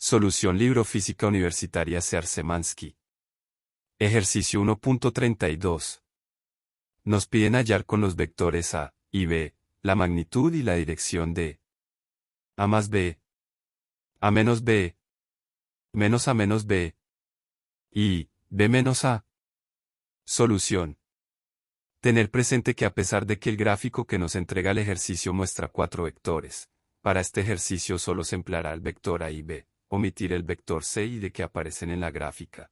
Solución Libro Física Universitaria Searse-Mansky. Ejercicio 1.32. Nos piden hallar con los vectores A y B, la magnitud y la dirección de A más B, A menos B, menos A menos B, y B menos A. Solución. Tener presente que a pesar de que el gráfico que nos entrega el ejercicio muestra 4 vectores, para este ejercicio solo se empleará el vector A y B, omitir el vector C y D que aparecen en la gráfica.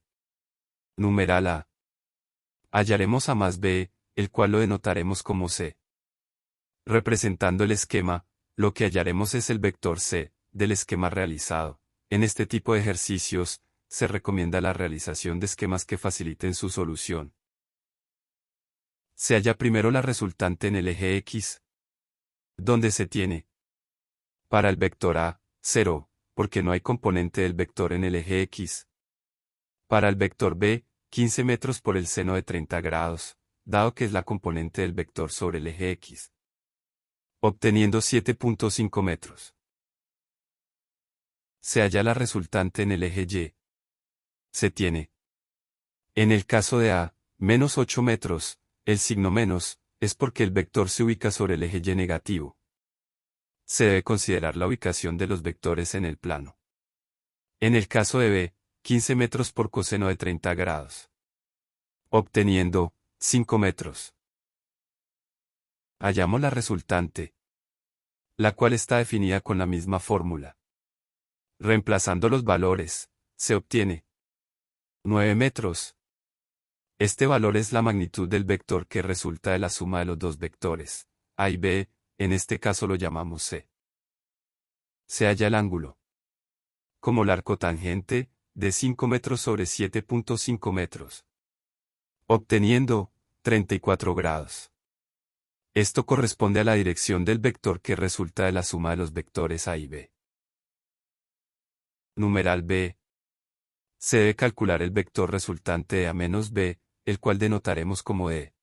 Numeral A. Hallaremos A más B, el cual lo denotaremos como C. Representando el esquema, lo que hallaremos es el vector C, del esquema realizado. En este tipo de ejercicios, se recomienda la realización de esquemas que faciliten su solución. Se halla primero la resultante en el eje X, donde se tiene para el vector A, 0, porque no hay componente del vector en el eje X. Para el vector B, 15 metros por el seno de 30 grados, dado que es la componente del vector sobre el eje X. Obteniendo 7.5 metros. Se halla la resultante en el eje Y. Se tiene. En el caso de A, menos 8 metros, el signo menos, es porque el vector se ubica sobre el eje Y negativo. Se debe considerar la ubicación de los vectores en el plano. En el caso de B, 15 metros por coseno de 30 grados. Obteniendo 5 metros. Hallamos la resultante, la cual está definida con la misma fórmula. Reemplazando los valores, se obtiene 9 metros. Este valor es la magnitud del vector que resulta de la suma de los dos vectores, A y B, en este caso lo llamamos C. Se halla el ángulo, como el arco tangente, de 5 metros sobre 7.5 metros. Obteniendo 34 grados. Esto corresponde a la dirección del vector que resulta de la suma de los vectores A y B. Numeral B. Se debe calcular el vector resultante de A menos B, el cual denotaremos como E.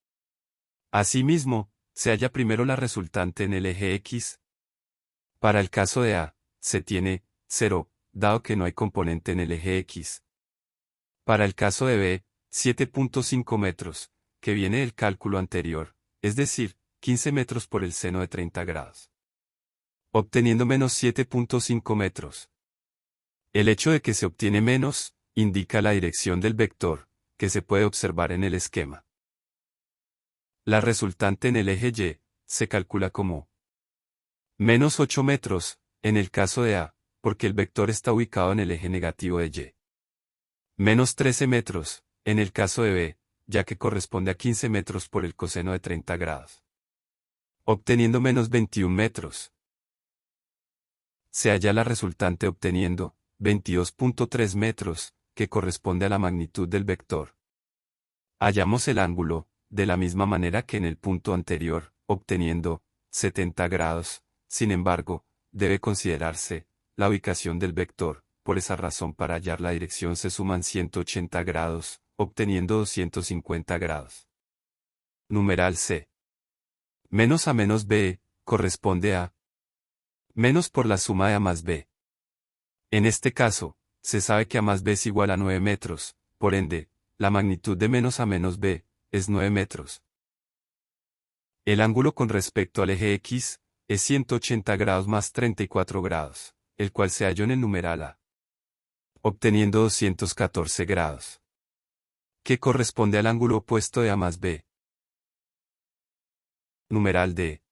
Asimismo, se halla primero la resultante en el eje X. Para el caso de A, se tiene 0, dado que no hay componente en el eje X. Para el caso de B, 7.5 metros, que viene del cálculo anterior, es decir, 15 metros por el seno de 30 grados. Obteniendo menos 7.5 metros. El hecho de que se obtiene menos, indica la dirección del vector, que se puede observar en el esquema. La resultante en el eje Y, se calcula como menos 8 metros, en el caso de A, porque el vector está ubicado en el eje negativo de Y. Menos 13 metros, en el caso de B, ya que corresponde a 15 metros por el coseno de 30 grados. Obteniendo menos 21 metros. Se halla la resultante obteniendo 22.3 metros, que corresponde a la magnitud del vector. Hallamos el ángulo, de la misma manera que en el punto anterior, obteniendo 70 grados, sin embargo, debe considerarse la ubicación del vector. Por esa razón, para hallar la dirección se suman 180 grados, obteniendo 250 grados. Numeral C. Menos A menos B, corresponde a menos por la suma de A más B. En este caso, se sabe que A más B es igual a 9 metros, por ende, la magnitud de menos A menos B, es 9 metros. El ángulo con respecto al eje X, es 180 grados más 34 grados, el cual se halló en el numeral A. Obteniendo 214 grados. Que corresponde al ángulo opuesto de A más B. Numeral D.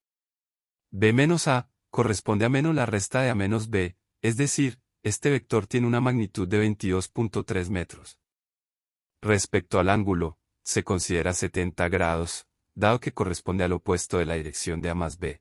B menos A, corresponde a menos la resta de A menos B, es decir, este vector tiene una magnitud de 22.3 metros. Respecto al ángulo, se considera 70 grados, dado que corresponde al opuesto de la dirección de A más B.